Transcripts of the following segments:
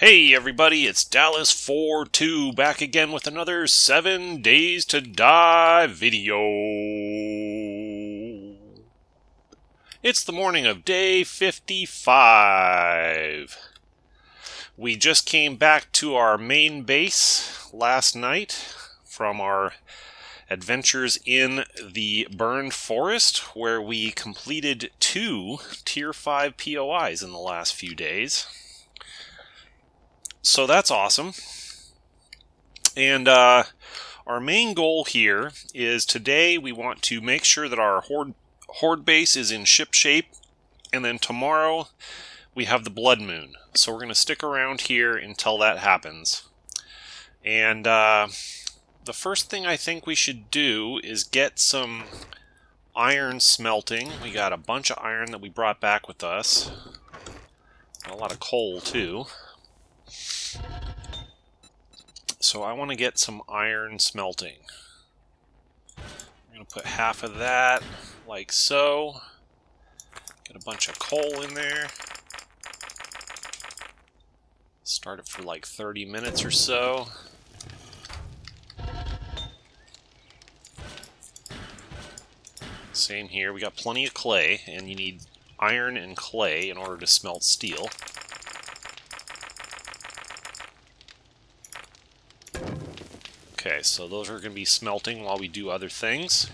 Hey everybody, it's Dallas42 back again with another 7 Days to Die video. It's the morning of day 55. We just came back to our main base last night from our adventures in the burned forest, where we completed 2 tier 5 POIs in the last few days. So that's awesome. And our main goal here is today we want to make sure that our Horde Base is in ship shape, and then tomorrow we have the Blood Moon. So we're going to stick around here until that happens. And the first thing I think we should do is get some iron smelting. We got a bunch of iron that we brought back with us. A lot of coal too. So I want to get some iron smelting. I'm going to put half of that, like so. Get a bunch of coal in there. Start it for like 30 minutes or so. Same here, we got plenty of clay, and you need iron and clay in order to smelt steel. Okay, so those are going to be smelting while we do other things.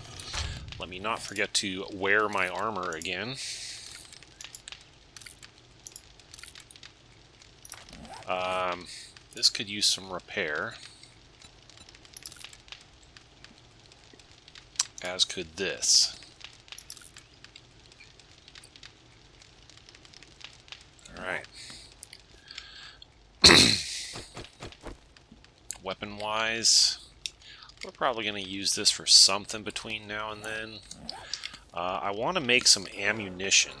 Let me not forget to wear my armor again. This could use some repair. As could this. Alright. Weapon-wise, we're probably going to use this for something between now and then. I want to make some ammunition.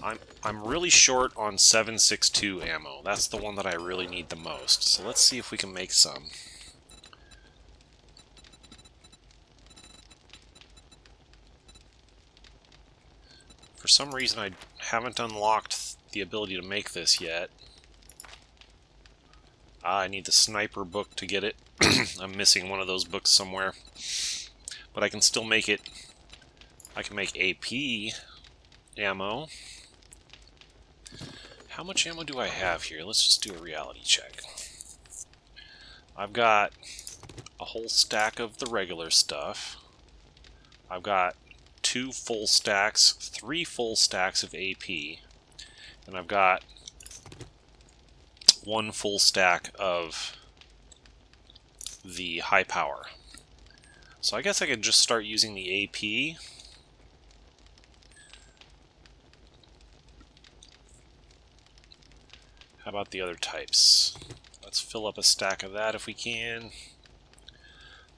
I'm really short on 7.62 ammo. That's the one that I really need the most. So let's see if we can make some. For some reason I haven't unlocked the ability to make this yet. I need the sniper book to get it. I'm missing one of those books somewhere. But I can still make it. I can make AP ammo. How much ammo do I have here? Let's just do a reality check. I've got a whole stack of the regular stuff. I've got 2 full stacks, 3 full stacks of AP. And I've got 1 full stack of the high power. So I guess I could just start using the AP. How about the other types? Let's fill up a stack of that if we can.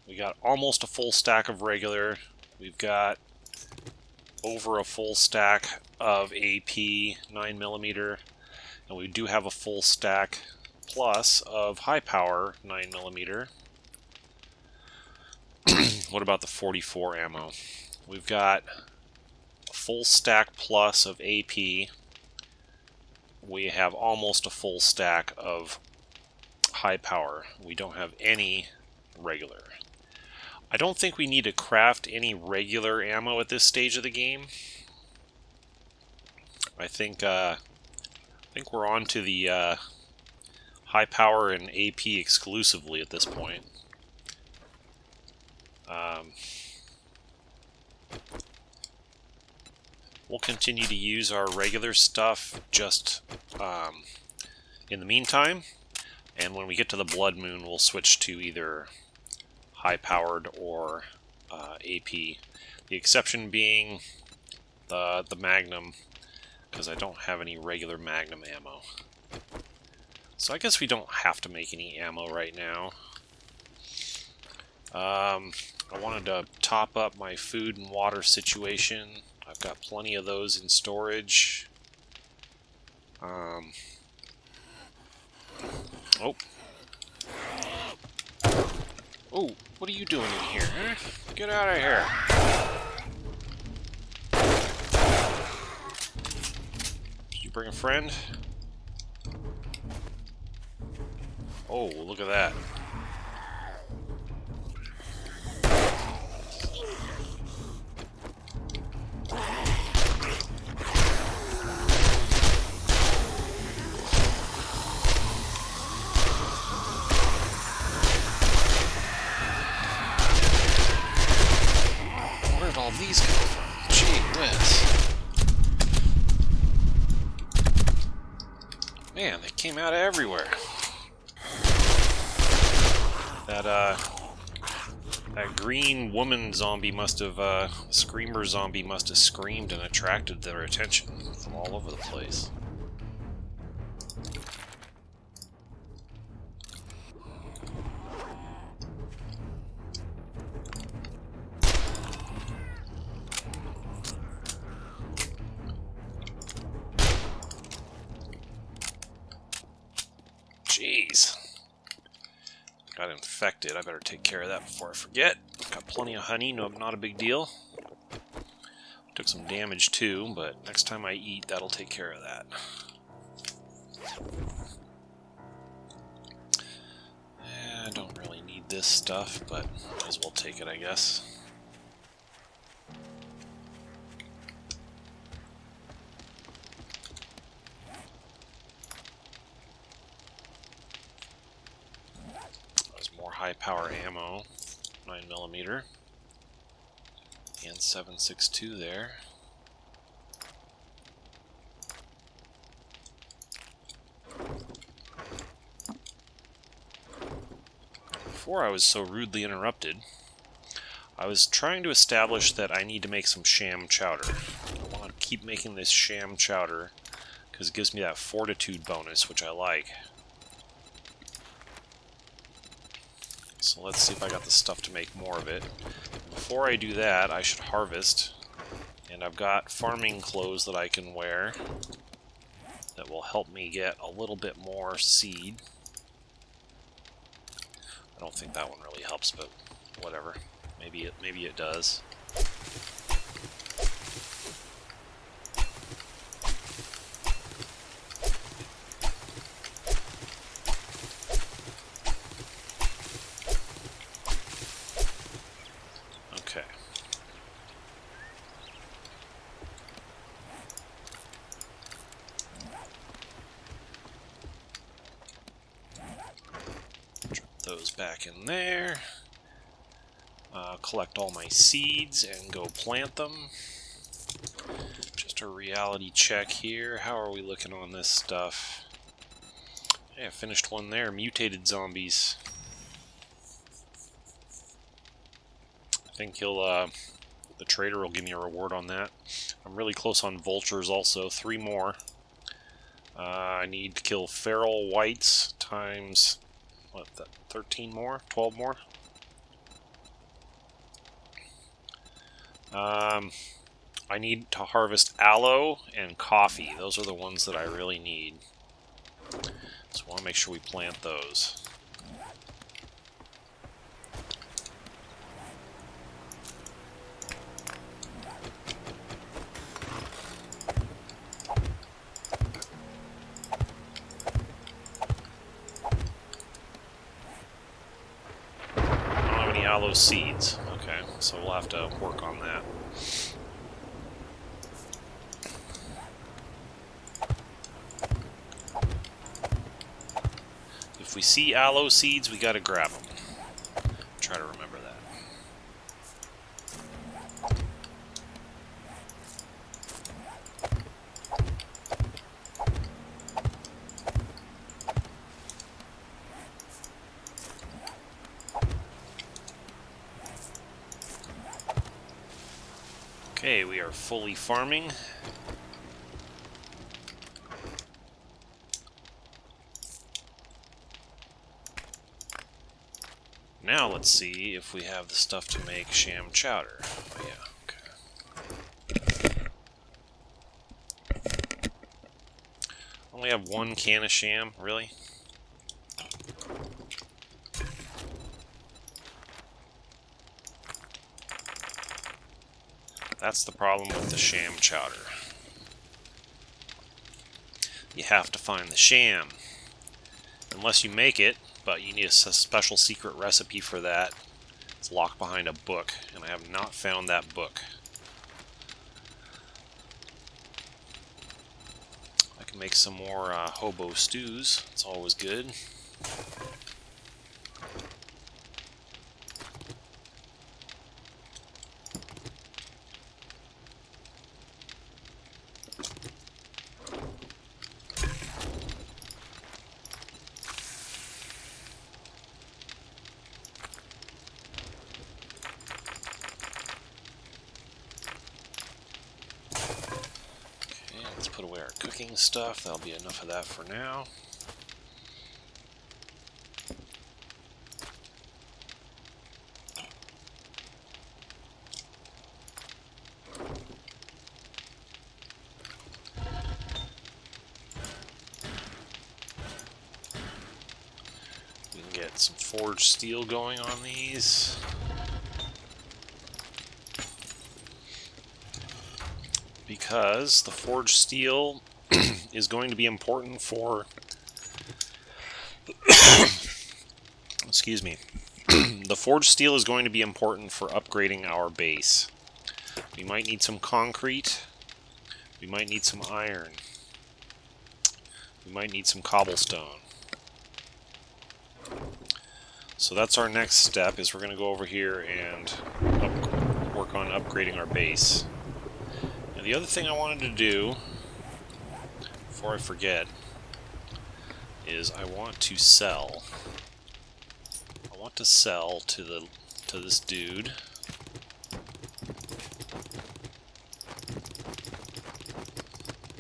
We got almost a full stack of regular. We've got over a full stack of AP 9mm, and we do have a full stack plus of high power 9mm. What about the 44 ammo? We've got a full stack plus of AP. We have almost a full stack of high power. We don't have any regular. I don't think we need to craft any regular ammo at this stage of the game. I think we're on to the high power and AP exclusively at this point. We'll continue to use our regular stuff just in the meantime, and when we get to the Blood Moon, we'll switch to either high-powered or AP. The exception being the Magnum, because I don't have any regular Magnum ammo. So I guess we don't have to make any ammo right now. I wanted to top up my food and water situation. I've got plenty of those in storage. Oh. Oh, what are you doing in here, huh? Get out of here. bring a friend. Oh, look at that. Where did all these come from? Gee whiz. Man, they came out of everywhere. That green woman zombie must have, screamer zombie must have screamed and attracted their attention from all over the place. Jeez. Got infected. I better take care of that before I forget. Got plenty of honey, no, not a big deal. Took some damage too, but next time I eat, that'll take care of that. I don't really need this stuff, but might as well take it, I guess. High power ammo, 9mm, and 7.62 there. Before I was so rudely interrupted, I was trying to establish that I need to make some sham chowder. I want to keep making this sham chowder because it gives me that fortitude bonus, which I like. So let's see if I got the stuff to make more of it. Before I do that, I should harvest. And I've got farming clothes that I can wear that will help me get a little bit more seed. I don't think that one really helps, but whatever. Maybe it does. Those back in there. Collect all my seeds and go plant them. Just a reality check here. How are we looking on this stuff? Yeah, finished one there. Mutated zombies. I think the trader will give me a reward on that. I'm really close on vultures also. 3 more. I need to kill feral whites times... what, 13 more? 12 more? I need to harvest aloe and coffee. Those are the ones that I really need. So I want to make sure we plant those. Aloe seeds. Okay, so we'll have to work on that. If we see aloe seeds, we gotta grab them. Try to remember that. Okay, we are fully farming. Now let's see if we have the stuff to make sham chowder. Oh yeah, okay. Only have 1 can of sham, really? That's the problem with the sham chowder. you have to find the sham. Unless you make it, but you need a special secret recipe for that. It's locked behind a book, and I have not found that book. I can make some more hobo stews. It's always good. Put away our cooking stuff. That'll be enough of that for now. We can get some forged steel going on these. Because the forged steel is going to be important for excuse me. The forged steel is going to be important for upgrading our base. We might need some concrete. We might need some iron. We might need some cobblestone. So that's our next step, is we're going to go over here and work on upgrading our base. The other thing I wanted to do, before I forget, is I want to sell. I want to sell to this dude.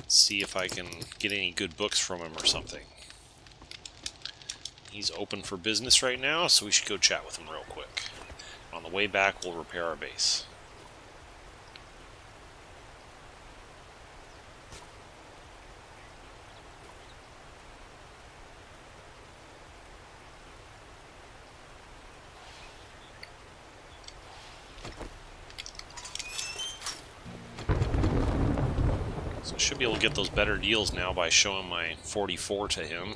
See if I can get any good books from him or something. He's open for business right now, so we should go chat with him real quick. On the way back, we'll repair our base. Should be able to get those better deals now by showing my 44 to him.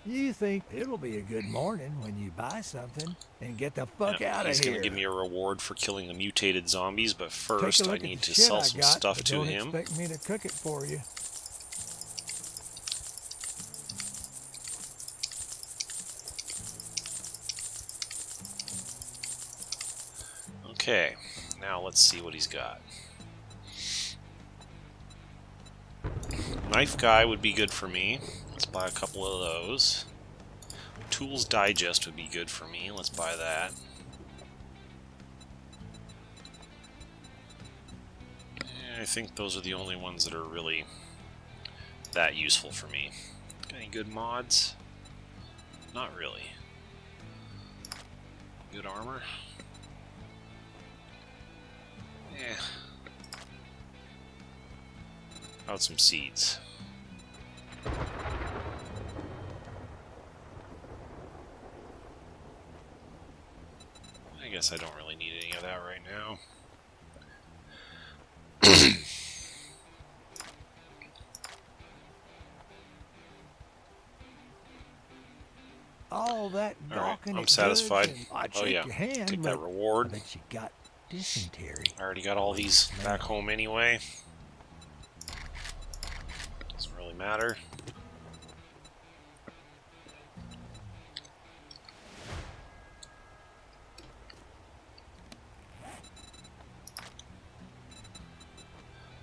You think it'll be a good morning when you buy something and get the fuck out of here. He's going to give me a reward for killing the mutated zombies, but first I need to sell some stuff to him. Don't expect me to cook it for you. Okay, now let's see what he's got. Knife guy would be good for me. Let's buy a couple of those. Tools digest would be good for me. Let's buy that. I think those are the only ones that are really that useful for me. Got any good mods? Not really. Good armor? Yeah. How about some seeds? I guess I don't really need any of that right now. All that gawking. Right, I'm satisfied. Oh yeah, hand, take that reward. I bet you got dysentery. I already got all these back home anyway. Doesn't really matter.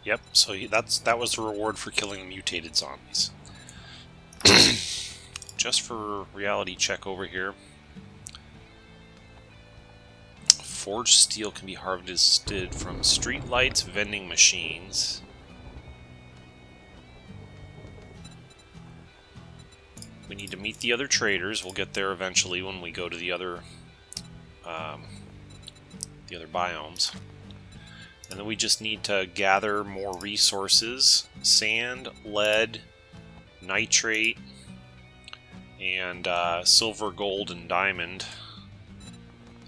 Yep, so that was the reward for killing the mutated zombies. Just for reality check over here. Forged steel can be harvested from street lights, vending machines. We need to meet the other traders. We'll get there eventually when we go to the other biomes. And then we just need to gather more resources. Sand, lead, nitrate, and silver, gold, and diamond.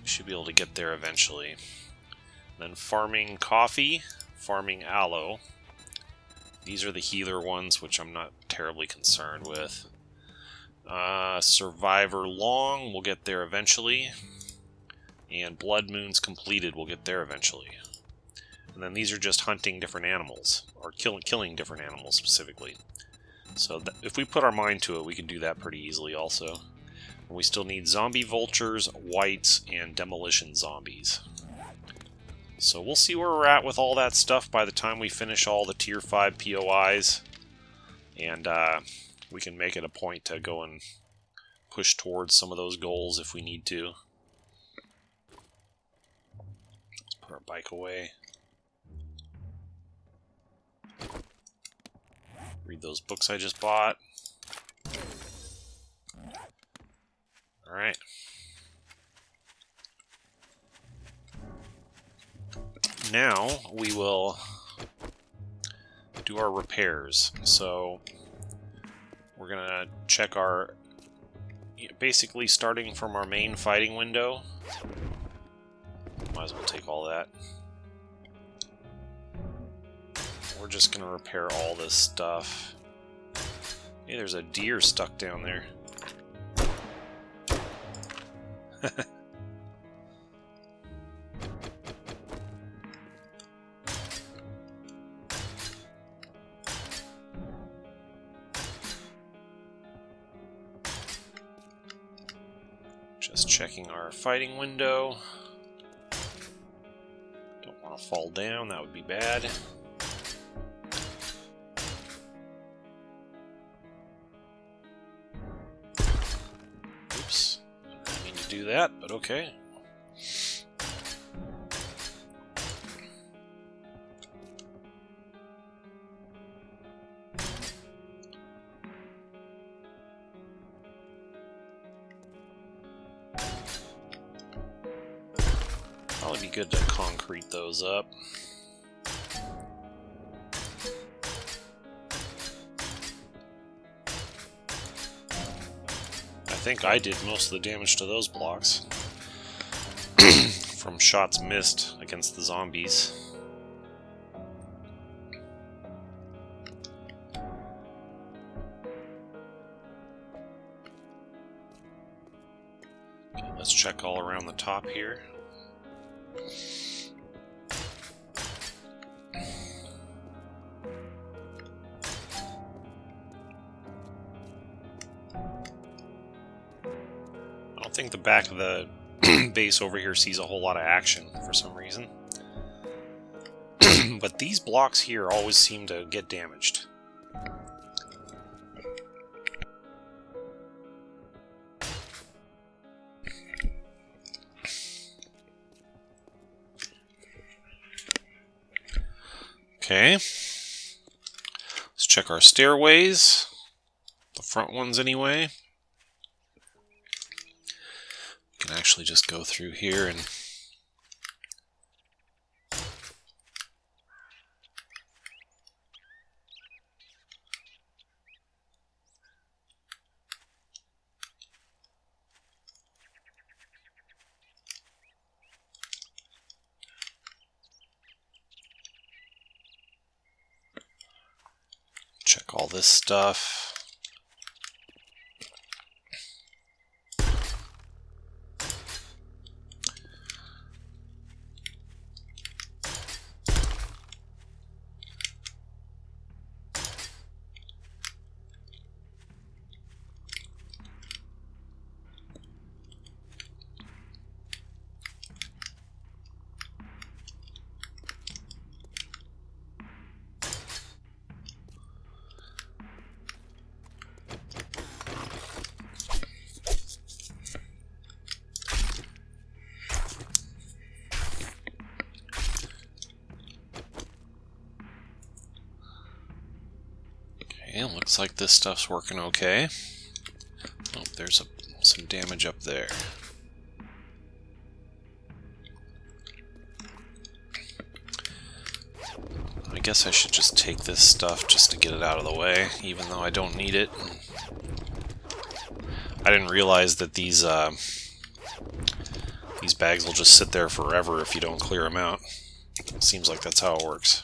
We should be able to get there eventually. Then farming coffee, farming aloe, These are the healer ones, which I'm not terribly concerned with. Survivor Long, we'll get there eventually. And Blood Moons Completed, we'll get there eventually. And then these are just hunting different animals, or killing different animals specifically. So if we put our mind to it, we can do that pretty easily also. And we still need zombie vultures, whites, and demolition zombies. So we'll see where we're at with all that stuff by the time we finish all the Tier 5 POIs. And we can make it a point to go and push towards some of those goals if we need to. Let's put our bike away. Read those books I just bought. Alright. Now we will do our repairs. So we're gonna check our, basically starting from our main fighting window. Might as well take all that. We're just gonna repair all this stuff. Hey, there's a deer stuck down there. Just checking our fighting window. Don't want to fall down, that would be bad. Oops, didn't mean to do that, but okay. Probably be good to concrete those up. I think I did most of the damage to those blocks from shots missed against the zombies. Okay, let's check all around the top here. I don't think the back of the base over here sees a whole lot of action for some reason. But these blocks here always seem to get damaged. Okay. Let's check our stairways. The front ones anyway. We can actually just go through here and check all this stuff. Okay, looks like this stuff's working okay. Oh, there's some damage up there. I guess I should just take this stuff just to get it out of the way, even though I don't need it. I didn't realize that these bags will just sit there forever if you don't clear them out. Seems like that's how it works.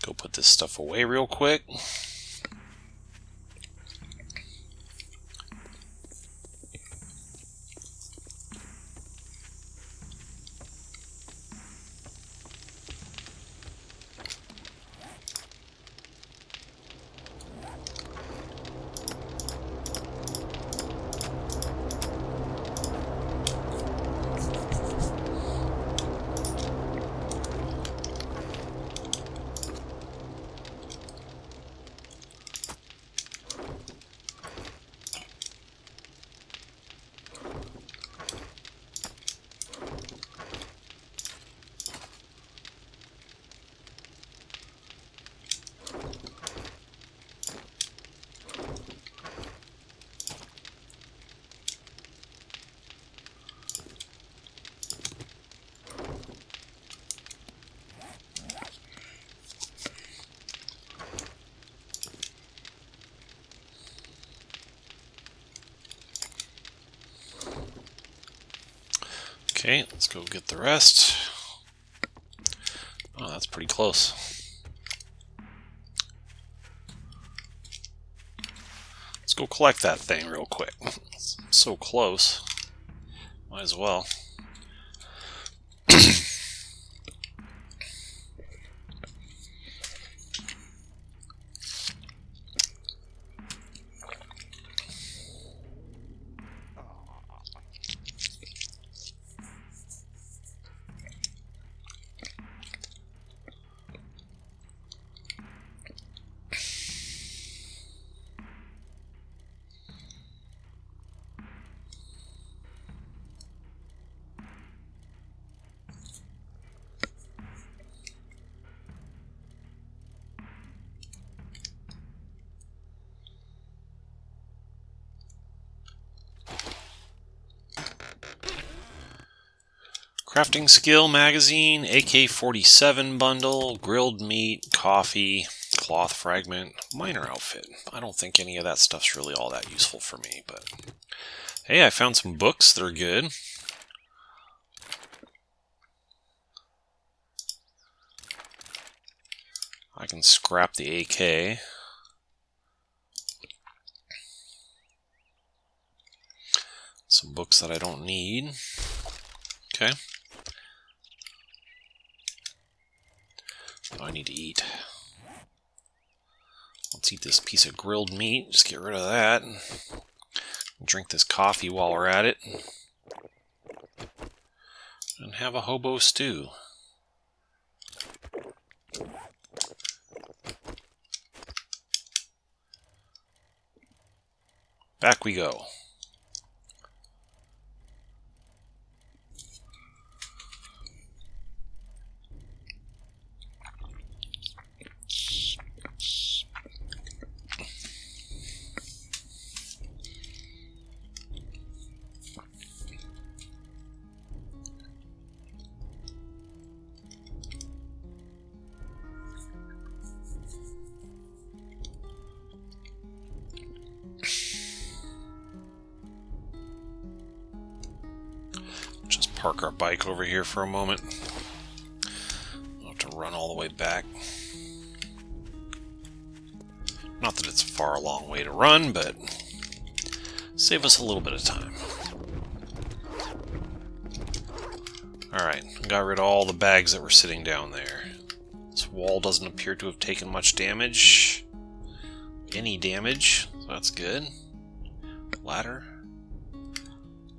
Go put this stuff away real quick. Okay, let's go get the rest. Oh, that's pretty close. Let's go collect that thing real quick. It's so close. Might as well. Crafting skill magazine, AK-47 bundle, grilled meat, coffee, cloth fragment, miner outfit. I don't think any of that stuff's really all that useful for me, but hey, I found some books that are good. I can scrap the AK. Some books that I don't need. Okay. I need to eat. Let's eat this piece of grilled meat. Just get rid of that. Drink this coffee while we're at it. And have a hobo stew. Back we go. Park our bike over here for a moment. I'll have to run all the way back. Not that it's a far long way to run, but save us a little bit of time. Alright, got rid of all the bags that were sitting down there. This wall doesn't appear to have taken much damage. Any damage, so that's good. Ladder.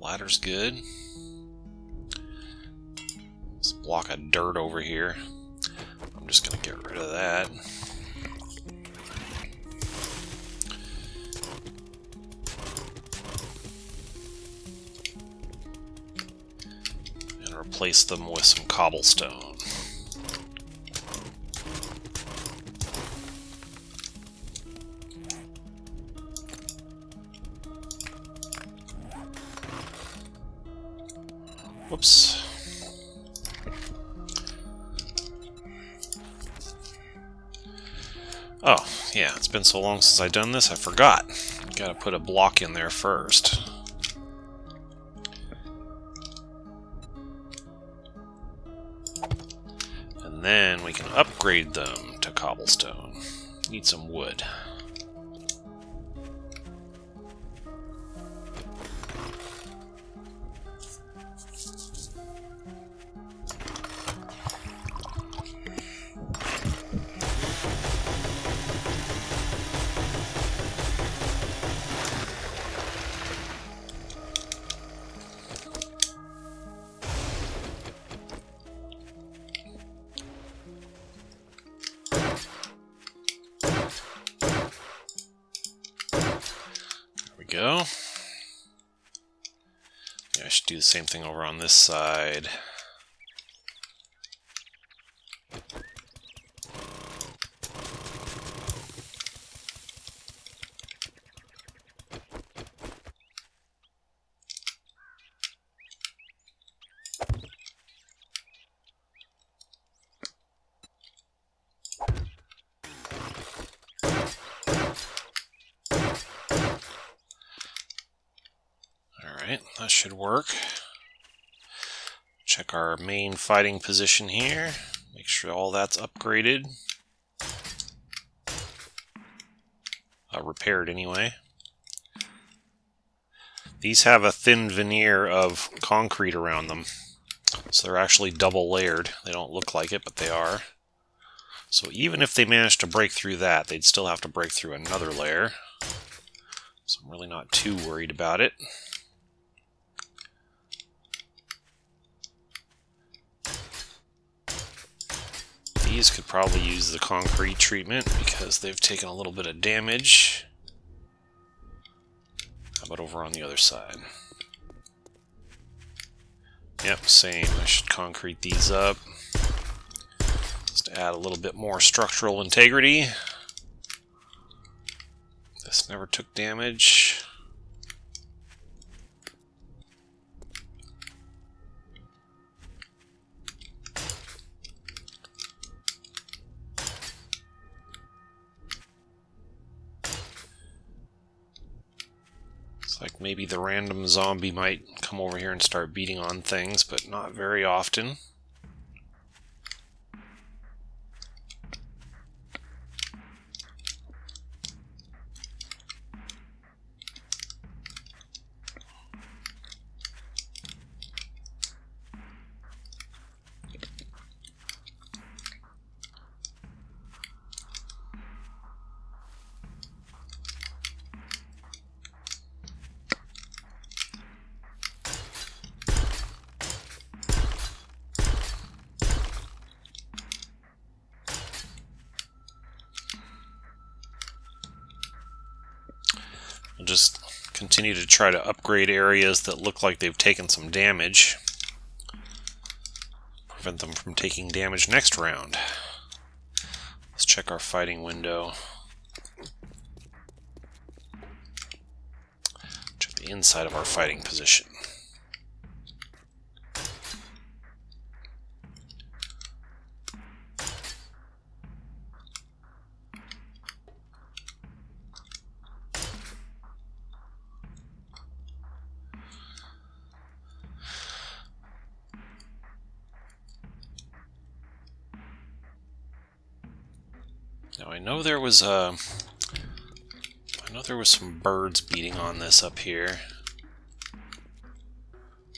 Ladder's good. Block of dirt over here. I'm just going to get rid of that. And replace them with some cobblestone. Whoops. Oh, yeah, it's been so long since I've done this, I forgot. Gotta put a block in there first. And And then we can upgrade them to cobblestone. Need some wood. Go. Yeah, I should do the same thing over on this side. Alright, that should work. Check our main fighting position here. Make sure all that's upgraded. Repaired anyway. These have a thin veneer of concrete around them. So they're actually double layered. They don't look like it, but they are. So even if they managed to break through that, they'd still have to break through another layer. So I'm really not too worried about it. These could probably use the concrete treatment because they've taken a little bit of damage. How about over on the other side? Yep, same. I should concrete these up just to add a little bit more structural integrity. This never took damage. Like maybe the random zombie might come over here and start beating on things, but not very often. We'll just continue to try to upgrade areas that look like they've taken some damage. Prevent them from taking damage next round. Let's check our fighting window. Check the inside of our fighting position. Now I know there was some birds beating on this up here,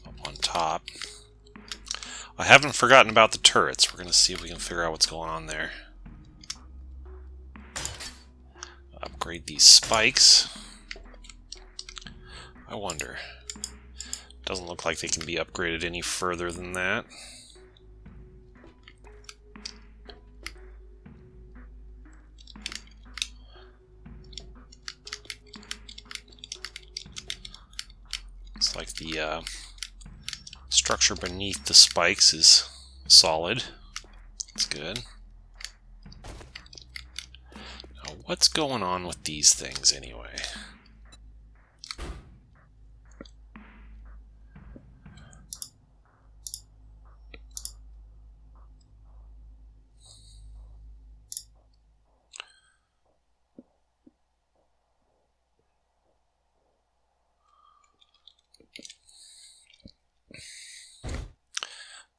up on top. I haven't forgotten about the turrets. We're going to see if we can figure out what's going on there. Upgrade these spikes. I wonder. Doesn't look like they can be upgraded any further than that. Looks like the structure beneath the spikes is solid. That's good. Now, what's going on with these things anyway?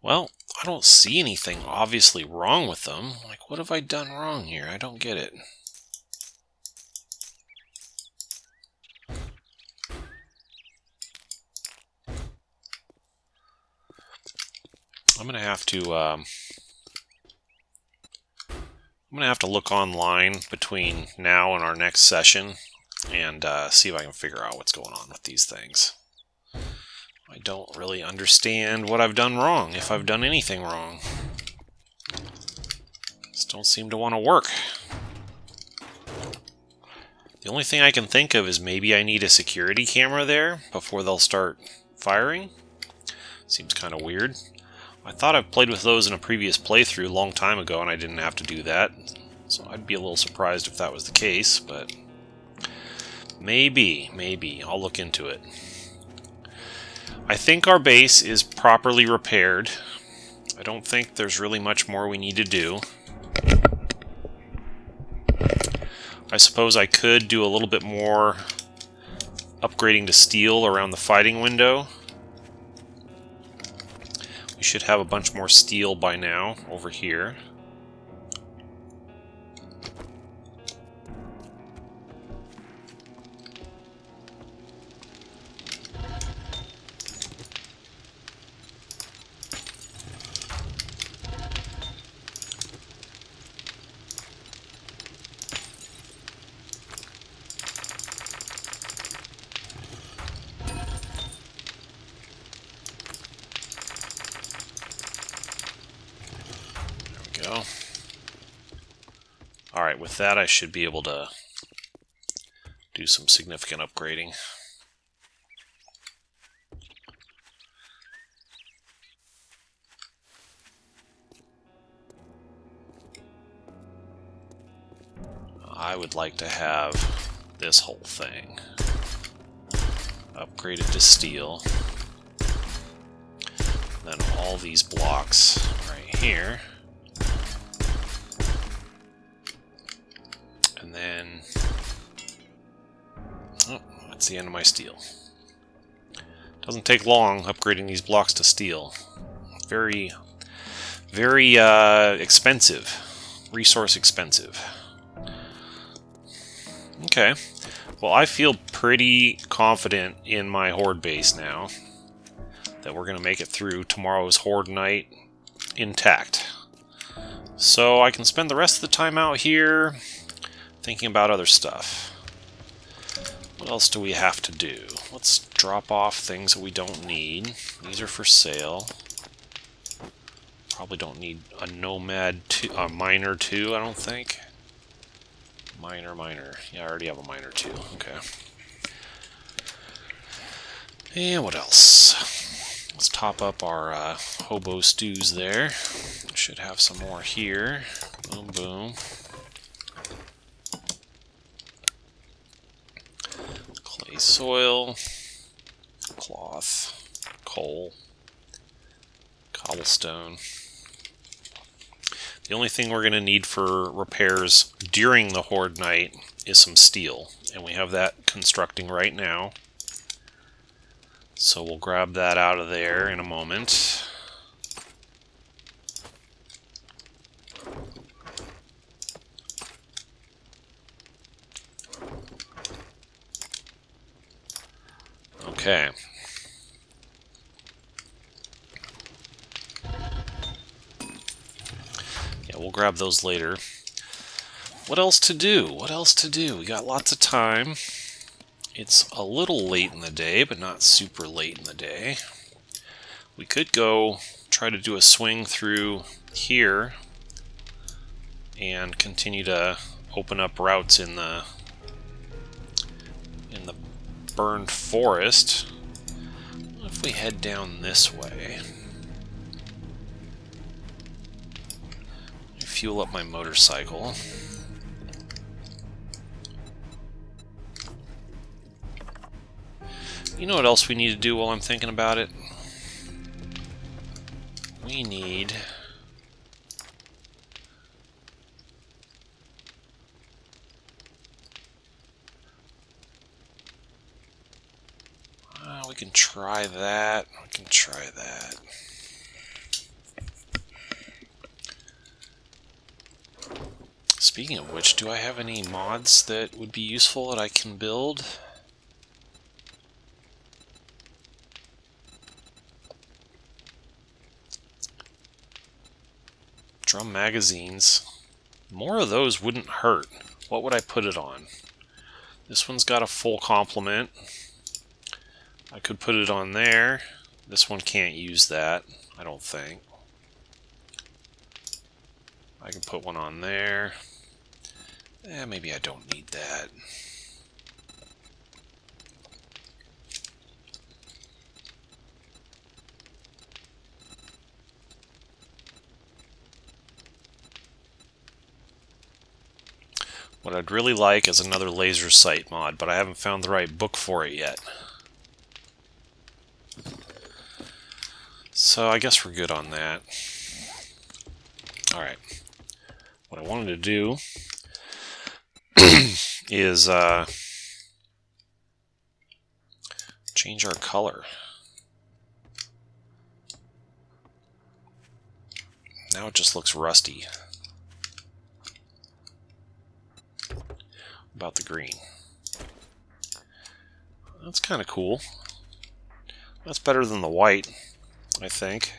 Well, I don't see anything obviously wrong with them. Like, what have I done wrong here? I don't get it. I'm gonna have to look online between now and our next session and see if I can figure out what's going on with these things. I don't really understand what I've done wrong, if I've done anything wrong. Just don't seem to want to work. The only thing I can think of is maybe I need a security camera there before they'll start firing. Seems kind of weird. I thought I've played with those in a previous playthrough a long time ago and I didn't have to do that. So I'd be a little surprised if that was the case, but maybe. I'll look into it. I think our base is properly repaired. I don't think there's really much more we need to do. I suppose I could do a little bit more upgrading to steel around the fighting window. We should have a bunch more steel by now over here. Go. Alright, with that I should be able to do some significant upgrading. I would like to have this whole thing upgraded to steel. Then all these blocks right here. And then, oh, that's the end of my steel. Doesn't take long upgrading these blocks to steel. Very expensive. Resource expensive. Okay. Well, I feel pretty confident in my Horde base now that we're going to make it through tomorrow's Horde night intact. So I can spend the rest of the time out here thinking about other stuff. What else do we have to do? Let's drop off things that we don't need. These are for sale. Probably don't need a miner too, I don't think. Miner. Yeah, I already have a miner too. Okay. And what else? Let's top up our hobo stews there. Should have some more here. Boom, boom. Clay soil, cloth, coal, cobblestone. The only thing we're going to need for repairs during the Horde night is some steel, and we have that constructing right now. So we'll grab that out of there in a moment. Okay. Yeah, we'll grab those later. What else to do? We got lots of time. It's a little late in the day, but not super late in the day. We could go try to do a swing through here and continue to open up routes in the burned forest. What if we head down this way? Fuel up my motorcycle. You know what else we need to do while I'm thinking about it? We need... we can try that. Speaking of which, do I have any mods that would be useful that I can build? Drum magazines. More of those wouldn't hurt. What would I put it on? This one's got a full complement. I could put it on there. This one can't use that, I don't think. I can put one on there. Maybe I don't need that. What I'd really like is another laser sight mod, but I haven't found the right book for it yet. So I guess we're good on that. Alright. What I wanted to do is change our color. Now it just looks rusty. About the green. That's kind of cool. That's better than the white, I think.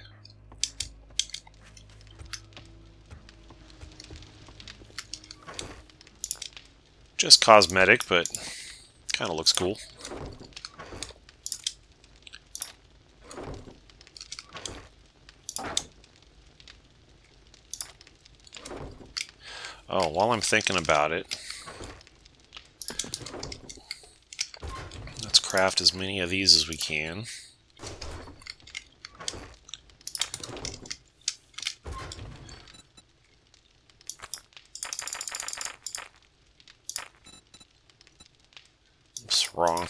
Just cosmetic, but kind of looks cool. Oh, while I'm thinking about it, let's craft as many of these as we can. Oops, wrong.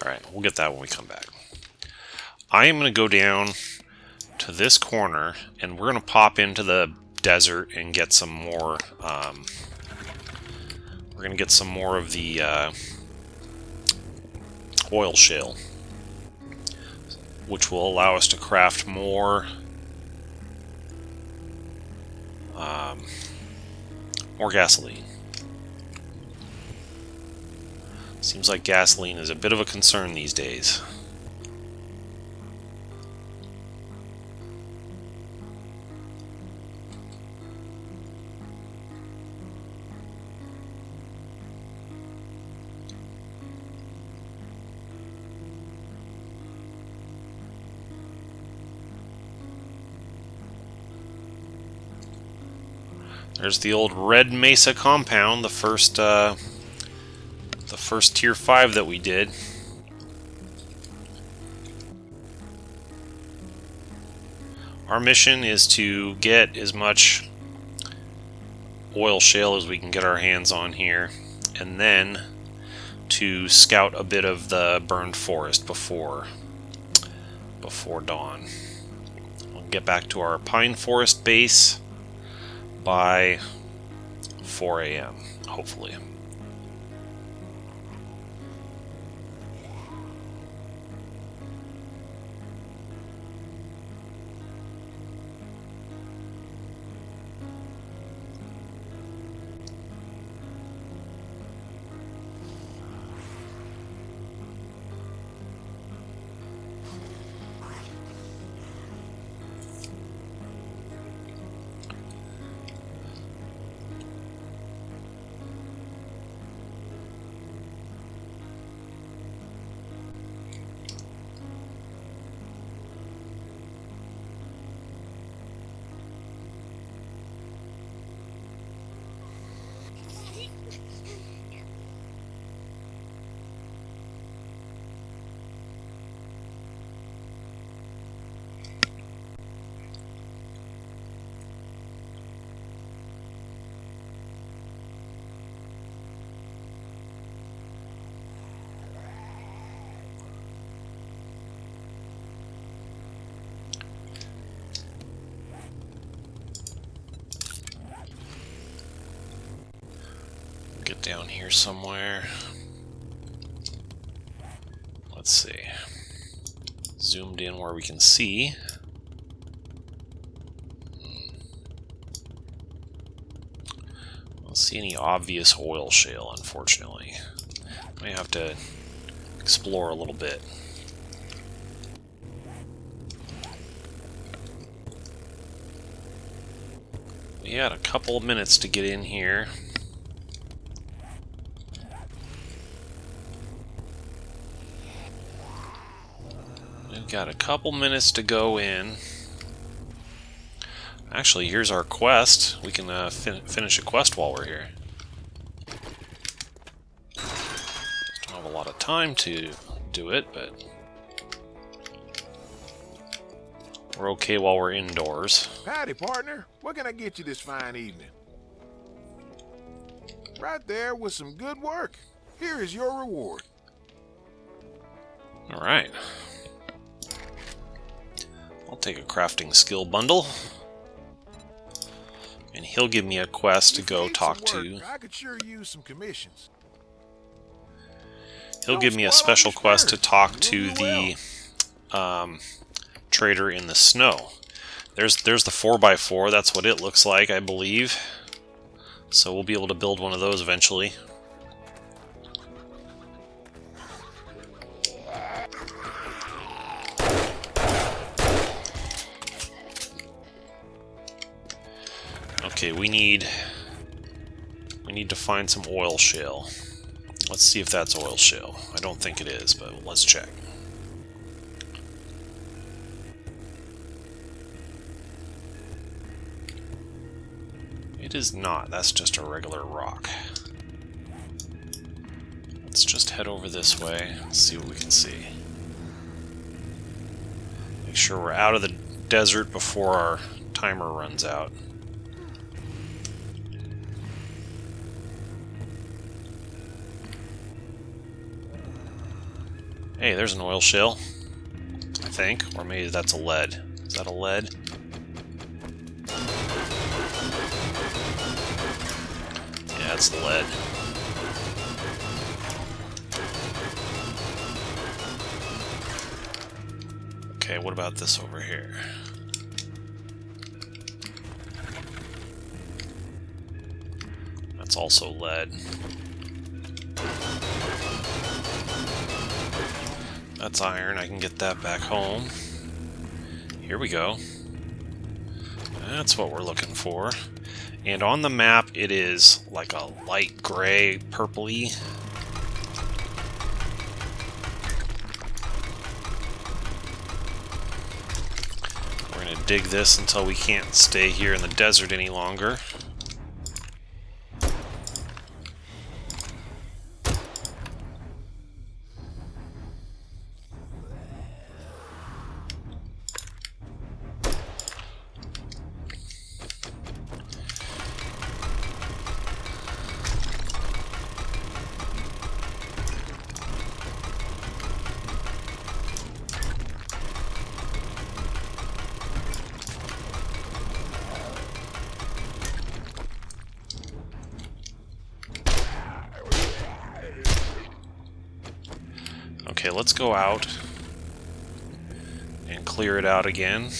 Alright, we'll get that when we come back. I am going to go down to this corner, and we're going to pop into the desert and get some more, we're going to get some more of the oil shale, which will allow us to craft more gasoline. Seems like gasoline is a bit of a concern these days. There's the old red Mesa Compound, the first tier 5 that we did. Our mission is to get as much oil shale as we can get our hands on here, and then to scout a bit of the burned forest before dawn. We'll get back to our pine forest base by 4 a.m. hopefully. Get down here somewhere. Let's see. Zoomed in where we can see. I don't see any obvious oil shale, unfortunately. May have to explore a little bit. We had a couple of minutes to get in here. We've got a couple minutes to go in. Actually, here's our quest. We can finish a quest while we're here. Don't have a lot of time to do it, but we're okay while we're indoors. Howdy, partner. What can I get you this fine evening? Right there with some good work. Here is your reward. Alright. I'll take a crafting skill bundle. And he'll give me a quest to go talk to. I could sure use some commissions. He'll give me a special quest to talk to the trader in the snow. There's the 4x4. That's what it looks like, I believe. So we'll be able to build one of those eventually. Okay, we need to find some oil shale. Let's see if that's oil shale. I don't think it is, but let's check. It is not. That's just a regular rock. Let's just head over this way and see what we can see. Make sure we're out of the desert before our timer runs out. Hey, there's an oil shale, I think. Or maybe that's a lead. Is that a lead? Yeah, it's lead. Okay, what about this over here? That's also lead. That's iron. I can get that back home. Here we go. That's what we're looking for. And on the map, it is like a light gray, purpley. We're going to dig this until we can't stay here in the desert any longer. Okay, let's go out and clear it out again.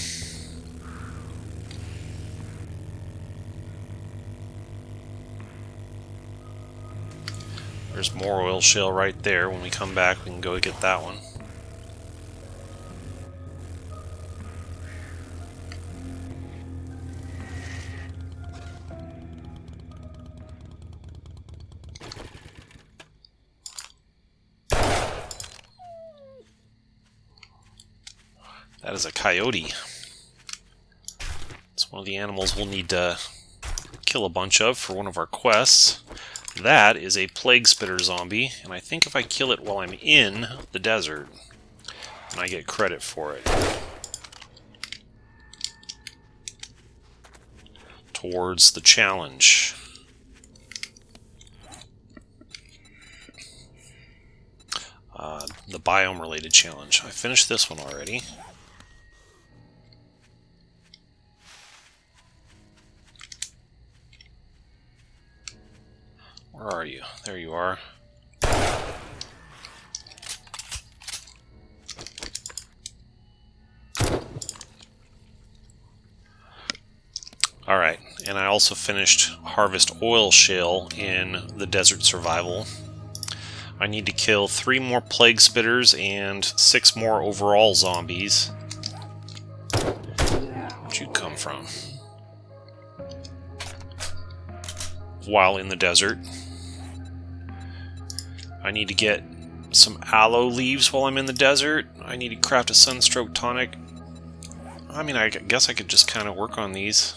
There's more oil shale right there. When we come back, we can go get that one. That is a coyote. It's one of the animals we'll need to kill a bunch of for one of our quests. That is a plague spitter zombie, and I think if I kill it while I'm in the desert, then I get credit for it. Towards the challenge. The biome-related challenge. I finished this one already. Where are you? There you are. also finished Harvest Oil Shale in the Desert Survival. I need to kill 3 more Plague Spitters and 6 more overall zombies. Where'd you come from? While in the desert. I need to get some aloe leaves while I'm in the desert. I need to craft a sunstroke tonic. I mean, I guess I could just kind of work on these.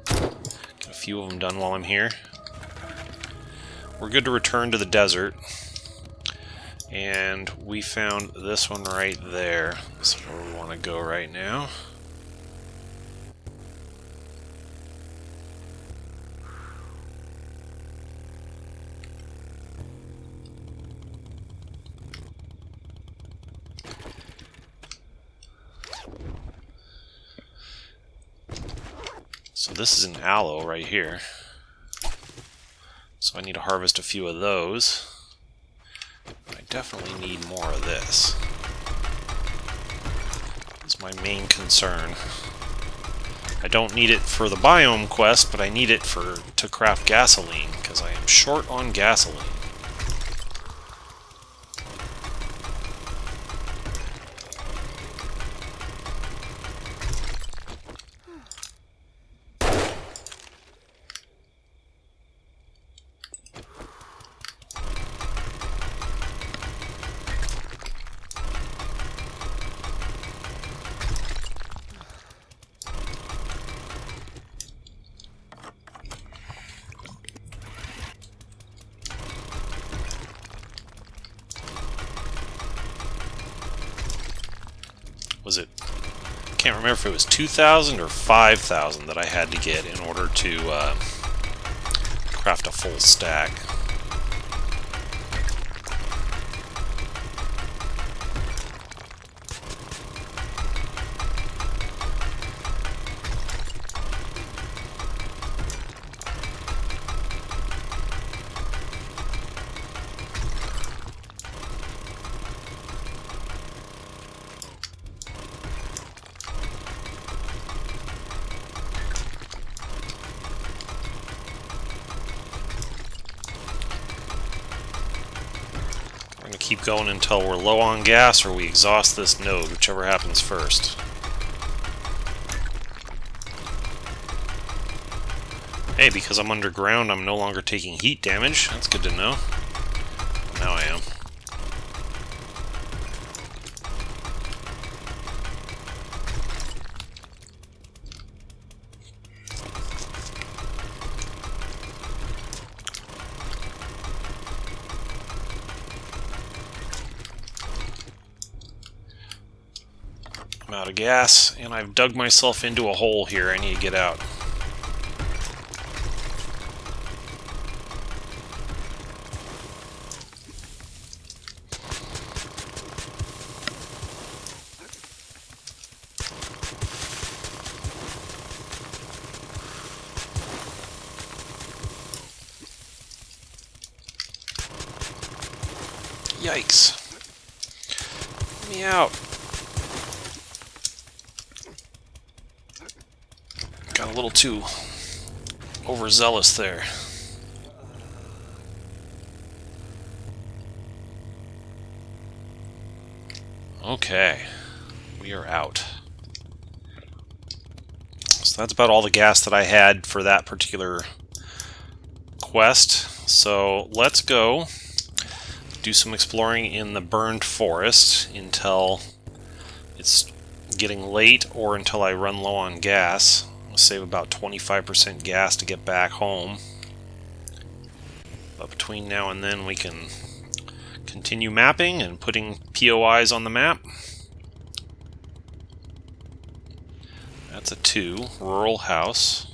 Get a few of them done while I'm here. We're good to return to the desert. And we found this one right there. This is where we want to go right now. So this is an aloe right here. So I need to harvest a few of those. I definitely need more of this. It's my main concern. I don't need it for the biome quest, but I need it to craft gasoline, because I am short on gasoline. Was it? I can't remember if it was 2,000 or 5,000 that I had to get in order to craft a full stack. Keep going until we're low on gas or we exhaust this node, whichever happens first. Hey, because I'm underground, I'm no longer taking heat damage. That's good to know. Now I am. I'm out of gas, and I've dug myself into a hole here. I need to get out. Yikes. Let me out. Got a little too overzealous there. Okay, we are out. So that's about all the gas that I had for that particular quest. So let's go do some exploring in the burned forest until it's getting late or until I run low on gas. Save about 25% gas to get back home. But between now and then we can continue mapping and putting POIs on the map. That's a 2. Rural house.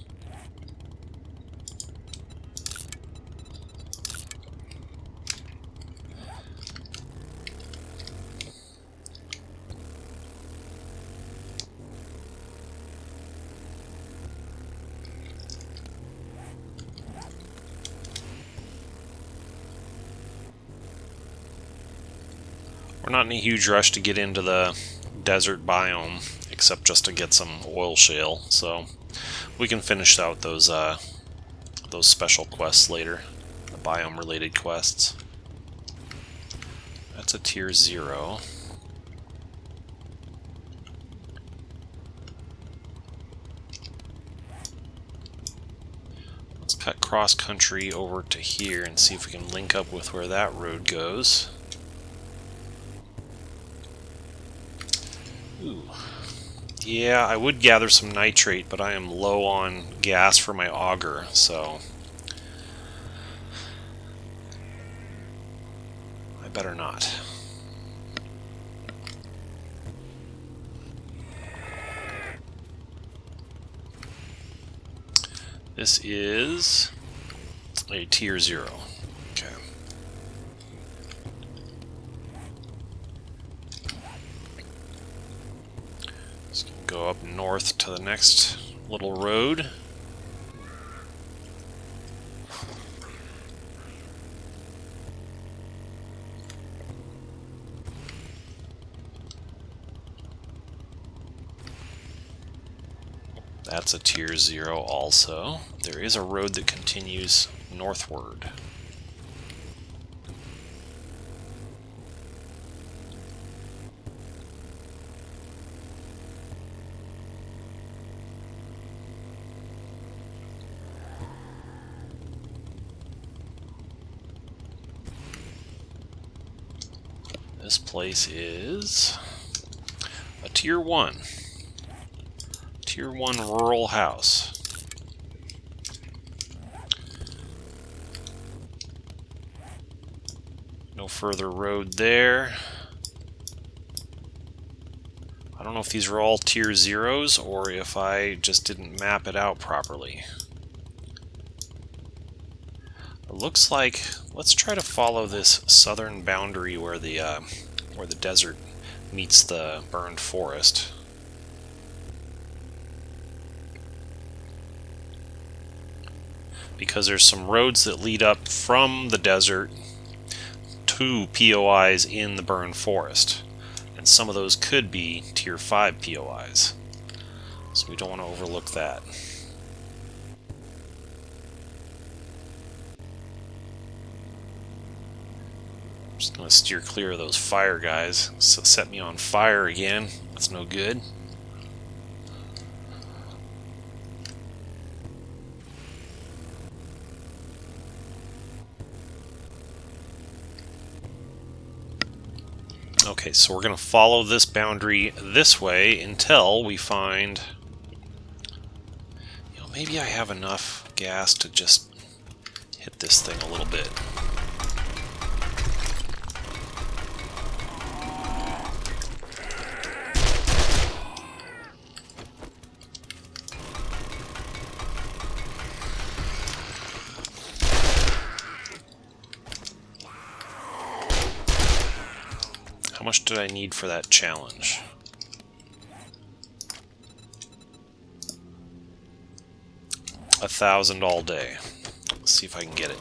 We're not in a huge rush to get into the desert biome, except just to get some oil shale, so We can finish out those special quests later, the biome-related quests. That's a tier 0. Let's cut cross-country over to here and see if we can link up with where that road goes. Ooh. Yeah, I would gather some nitrate, but I am low on gas for my auger, so I better not. This is a tier 0. Okay. Just gonna go up north to the next little road. That's a tier 0 also. There is a road that continues northward. This place is a tier 1. Tier 1 rural house. No further road there. I don't know if these are all tier 0s or if I just didn't map it out properly. It looks like, let's try to follow this southern boundary where the desert meets the burned forest. Because there's some roads that lead up from the desert to POIs in the burned forest. And some of those could be tier 5 POIs. So we don't want to overlook that. I'm just going to steer clear of those fire guys. So set me on fire again. That's no good. Okay, so we're going to follow this boundary this way until we find... maybe I have enough gas to just hit this thing a little bit. How much did I need for that challenge? $1,000 all day. Let's see if I can get it.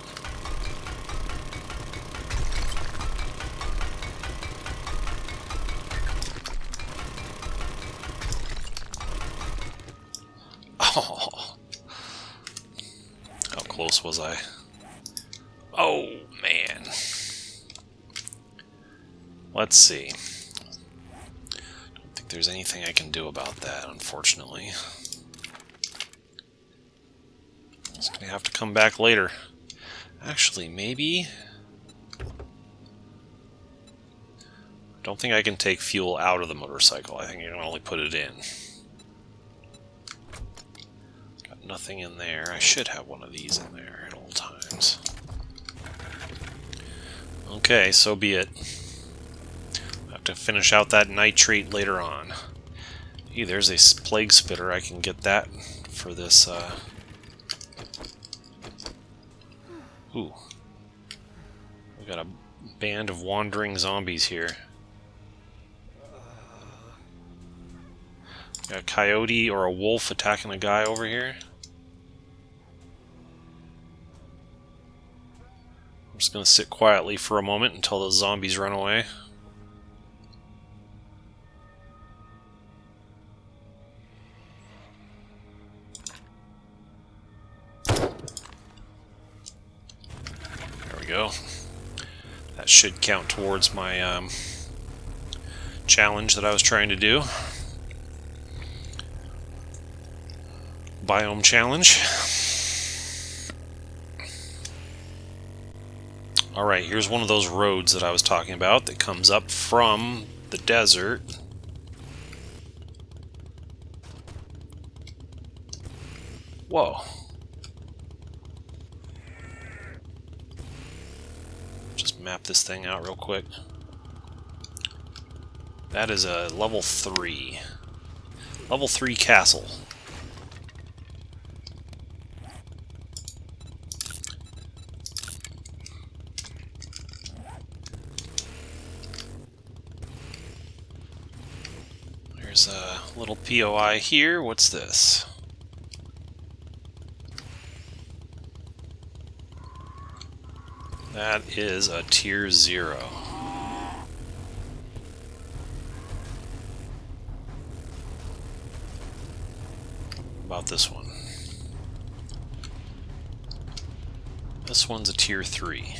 Oh, how close was I? Oh, man. Let's see. Don't think there's anything I can do about that, unfortunately. Just gonna have to come back later. Actually, maybe... I don't think I can take fuel out of the motorcycle. I think I can only put it in. Got nothing in there. I should have one of these in there at all times. Okay, so be it. To finish out that nitrate later on. Hey, there's a plague spitter. I can get that for this. Ooh. We got a band of wandering zombies here. Got a coyote or a wolf attacking a guy over here. I'm just going to sit quietly for a moment until those zombies run away. go. That should count towards my challenge that I was trying to do. Biome challenge. Alright, here's one of those roads that I was talking about that comes up from the desert. Whoa. Just map this thing out real quick. That is a level 3. Level 3 castle. There's a little POI here. What's this? That is a tier 0. About this one. This one's a tier 3.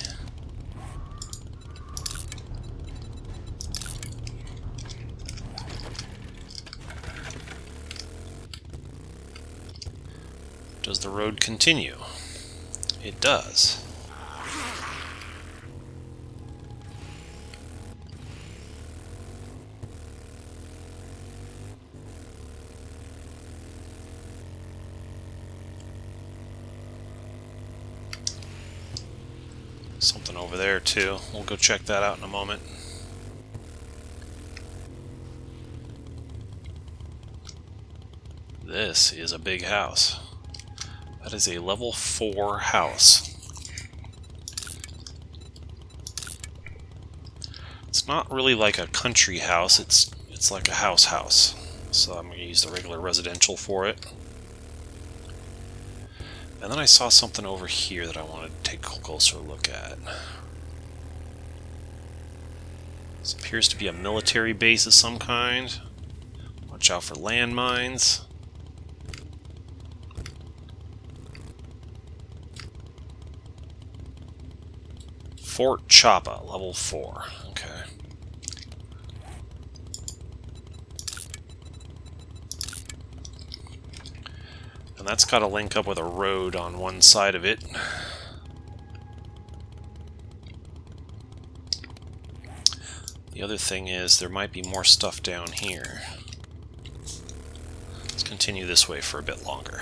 Does the road continue? It does. Something over there too. We'll go check that out in a moment. This is a big house. That is a level 4 house. It's not really like a country house, it's like a house. So I'm going to use the regular residential for it. And then I saw something over here that I wanted to take a closer look at. This appears to be a military base of some kind. Watch out for landmines. Fort Chapa, level 4. Okay. And that's got to link up with a road on one side of it. The other thing is there might be more stuff down here. Let's continue this way for a bit longer.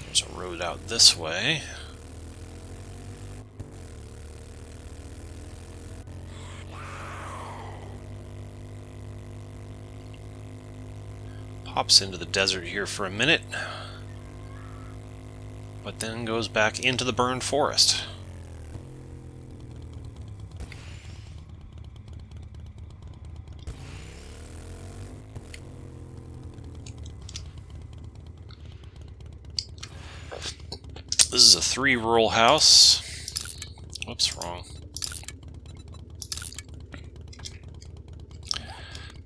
There's a road out this way. Pops into the desert here for a minute, but then goes back into the burned forest. This is a 3 rural house. Whoops, wrong.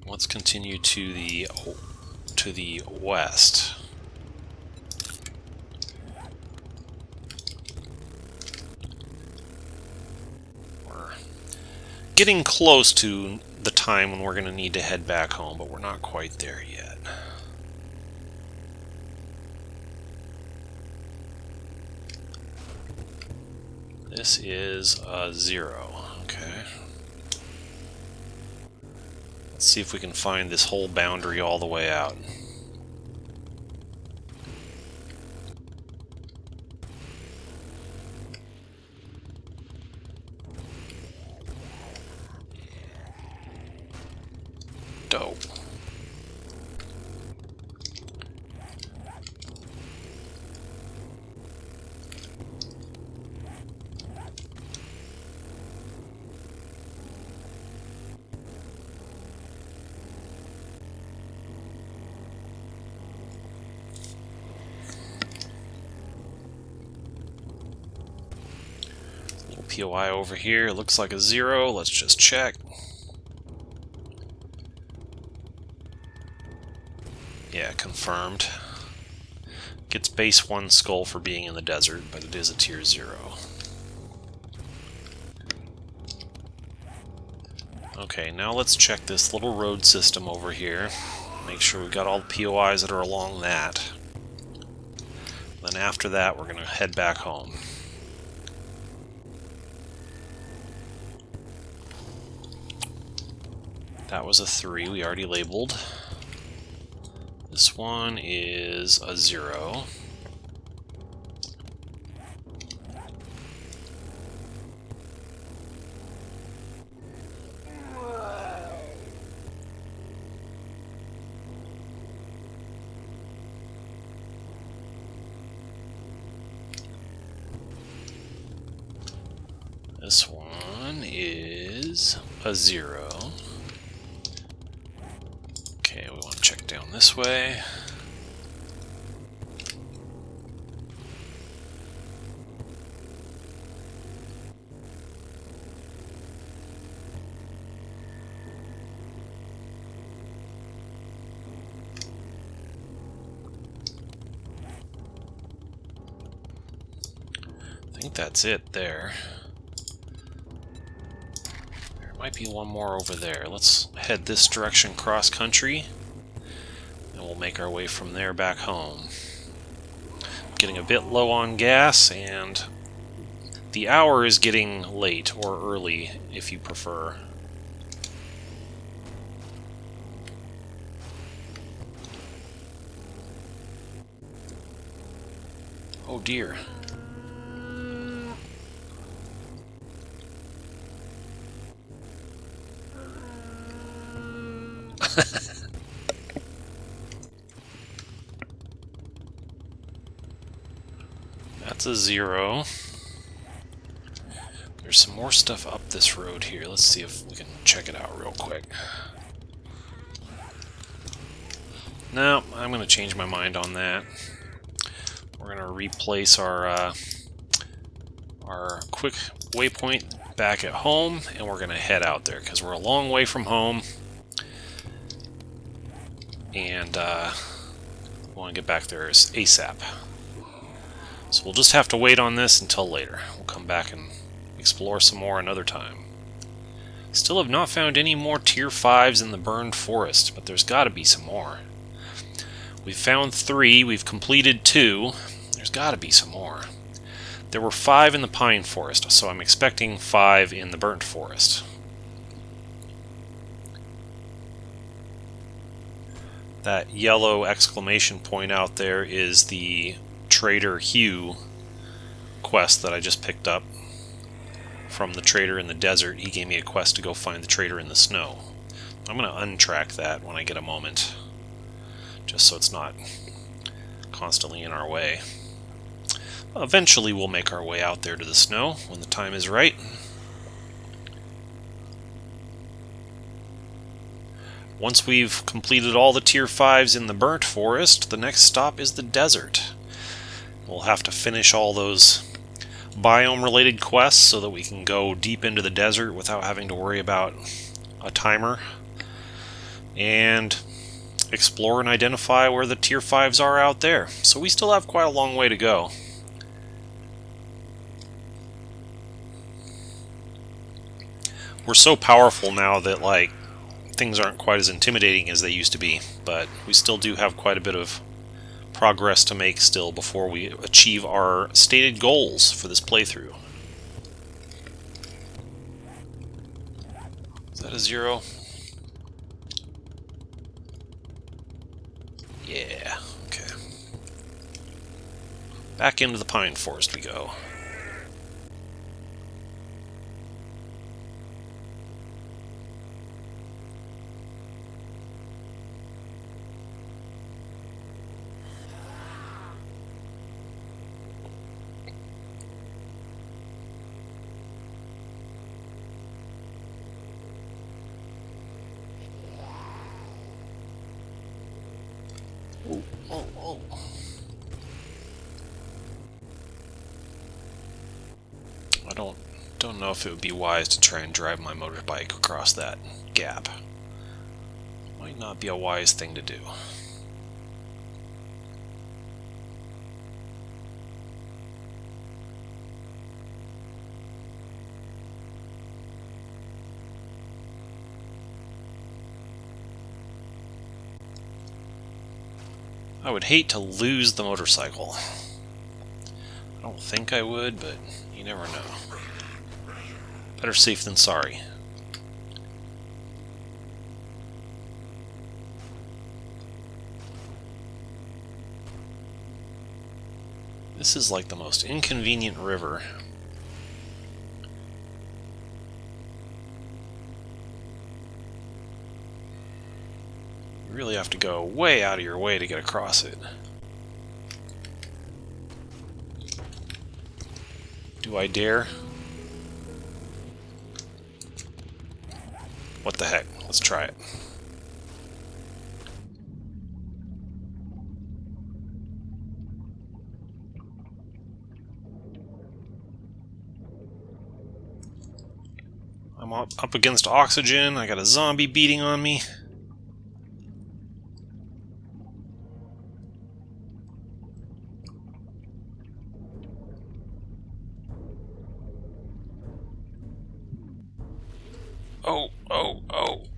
Let's continue to the west. We're getting close to the time when we're going to need to head back home, but we're not quite there yet. This is a 0. Okay. Let's see if we can find this whole boundary all the way out. Dope. POI over here. It looks like a 0. Let's just check. Yeah, confirmed. Gets base 1 skull for being in the desert, but it is a tier 0. Okay, now let's check this little road system over here. Make sure we got all the POIs that are along that. Then after that, we're going to head back home. That was a 3 we already labeled. This one is a 0. This one is a 0. Okay, we want to check down this way. I think that's it there. There might be one more over there. Let's head this direction cross country, and we'll make our way from there back home. Getting a bit low on gas, and the hour is getting late, or early, if you prefer. Oh dear. That's a 0. There's some more stuff up this road here. Let's see if we can check it out real quick. No, I'm going to change my mind on that. We're going to replace our quick waypoint back at home, and we're going to head out there because we're a long way from home, and we want to get back there ASAP. So we'll just have to wait on this until later. We'll come back and explore some more another time. Still have not found any more tier 5s in the burned forest, but there's got to be some more. We've found 3, we've completed 2. There's got to be some more. There were 5 in the pine forest, so I'm expecting 5 in the burnt forest. That yellow exclamation point out there is the Trader Hugh quest that I just picked up from the trader in the desert. He gave me a quest to go find the trader in the snow. I'm going to untrack that when I get a moment, just so it's not constantly in our way. Eventually we'll make our way out there to the snow when the time is right. Once we've completed all the tier 5s in the burnt forest, the next stop is the desert. We'll have to finish all those biome-related quests so that we can go deep into the desert without having to worry about a timer, and explore and identify where the tier 5s are out there. So we still have quite a long way to go. We're so powerful now that, like, things aren't quite as intimidating as they used to be, but we still do have quite a bit of progress to make still before we achieve our stated goals for this playthrough. Is that a 0? Yeah, okay. Back into the pine forest we go. Oh. don't know if it would be wise to try and drive my motorbike across that gap. Might not be a wise thing to do. I would hate to lose the motorcycle. I don't think I would, but you never know. Better safe than sorry. This is like the most inconvenient river. You really have to go way out of your way to get across it. Do I dare? What the heck? Let's try it. I'm up against oxygen. I got a zombie beating on me.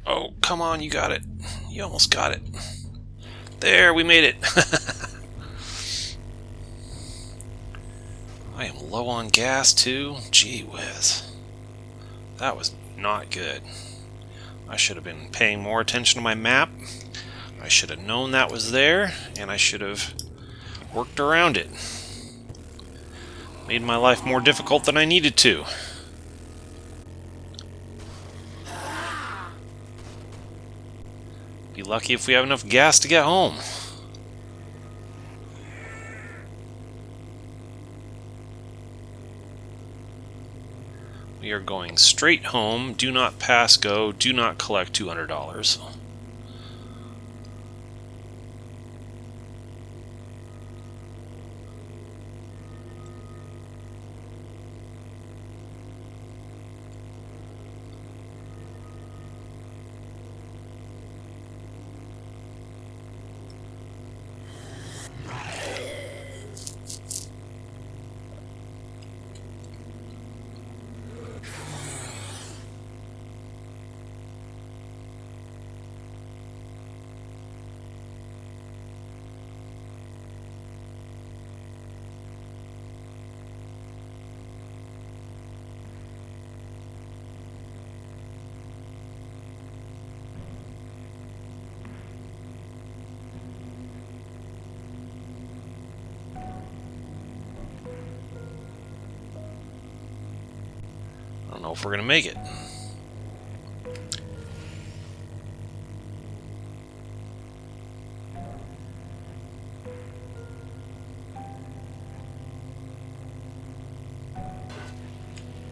Oh, come on, you got it. You almost got it. There, we made it. I am low on gas, too. Gee whiz. That was not good. I should have been paying more attention to my map. I should have known that was there, and I should have worked around it. Made my life more difficult than I needed to. Be lucky if we have enough gas to get home. We are going straight home. Do not pass go. Do not collect $200. I don't know if we're going to make it.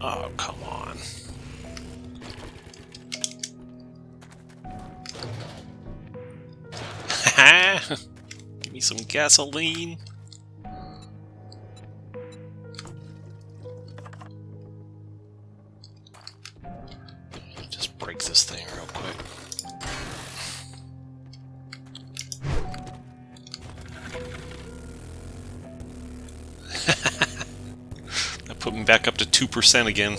Oh, come on. Give me some gasoline. Just break this thing real quick. That put me back up to 2% again.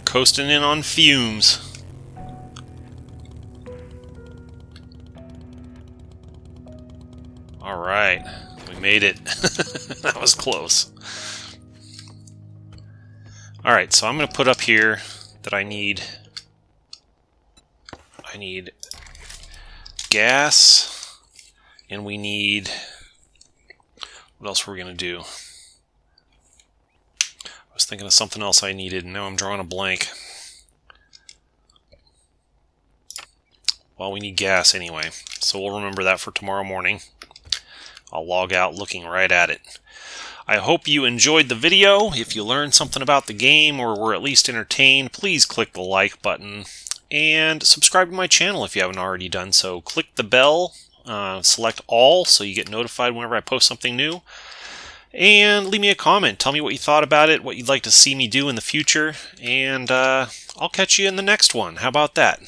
Coasting in on fumes. Alright, we made it. That was close. Alright, so I'm going to put up here that I need gas, and we need... What else were we going to do? I was thinking of something else I needed, and now I'm drawing a blank. Well, we need gas anyway, so we'll remember that for tomorrow morning. I'll log out looking right at it. I hope you enjoyed the video. If you learned something about the game or were at least entertained, please click the like button and subscribe to my channel if you haven't already done so. Click the bell, select all so you get notified whenever I post something new. And leave me a comment. Tell me what you thought about it, what you'd like to see me do in the future, and I'll catch you in the next one. How about that?